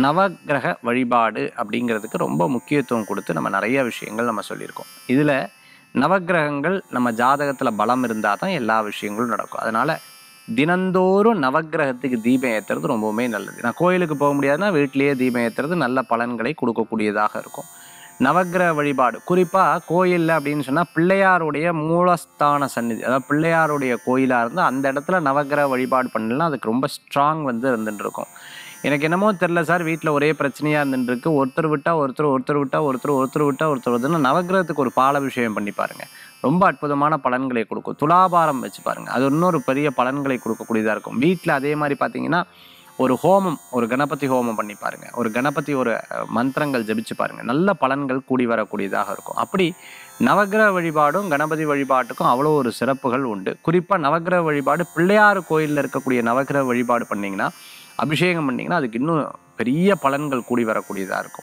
நவக்கிரக வழிபாடு அப்படிங்கிறதுக்கு ரொம்ப முக்கியத்துவம் கொடுத்து நம்ம நிறைய விஷயங்கள் நம்ம சொல்லியிருக்கோம். இதில் நவக்கிரகங்கள் நம்ம ஜாதகத்தில் பலம் இருந்தால் தான் எல்லா விஷயங்களும் நடக்கும். அதனால் தினந்தோறும் நவக்கிரகத்துக்கு தீபம் ஏற்றுறது ரொம்பவுமே நல்லது. நான் கோயிலுக்கு போக முடியாதுன்னா வீட்டிலேயே தீபம் ஏற்றுறது நல்ல பலன்களை கொடுக்கக்கூடியதாக இருக்கும். நவக்கிரக வழிபாடு குறிப்பாக கோயிலில் அப்படின்னு சொன்னால் பிள்ளையாருடைய மூலஸ்தான சந்நிதி, அதாவது பிள்ளையாருடைய கோயிலாக இருந்தால் அந்த இடத்துல நவக்கிரக வழிபாடு பண்ணலாம். அதுக்கு ரொம்ப ஸ்ட்ராங் வந்து இருந்துட்டு இருக்கும். எனக்கு என்னமோ தெரில சார், வீட்டில் ஒரே பிரச்சனையாக இருந்துட்டு இருக்கு, ஒருத்தர் விட்டால் ஒருத்தர், ஒருத்தர் விட்டால் ஒருத்தர், ஒருத்தர் விட்டால் ஒருத்தர் வருதுன்னா நவக்கிரகத்துக்கு ஒரு பாலாபிஷேகம் பண்ணி பாருங்கள். ரொம்ப அற்புதமான பலன்களை கொடுக்கும். துலாபாரம் வச்சு பாருங்கள், அது இன்னொரு பெரிய பலன்களை கொடுக்கக்கூடியதாக இருக்கும். வீட்டில் அதே மாதிரி பார்த்தீங்கன்னா ஒரு ஹோமம், ஒரு கணபதி ஹோமம் பண்ணி பாருங்கள், ஒரு கணபதி ஒரு மந்திரங்கள் ஜபிச்சு பாருங்கள், நல்ல பலன்கள் கூடி வரக்கூடியதாக இருக்கும். அப்படி நவக்கிரக வழிபாடும் கணபதி வழிபாட்டுக்கும் அவ்வளோ ஒரு சிறப்புகள் உண்டு. குறிப்பாக நவக்கிரக வழிபாடு பிள்ளையார் கோயிலில் இருக்கக்கூடிய நவக்கிரக வழிபாடு பண்ணிங்கன்னா, அபிஷேகம் பண்ணிங்கன்னா அதுக்கு இன்னும் பெரிய பலன்கள் கூடி வரக்கூடியதாக இருக்கும்.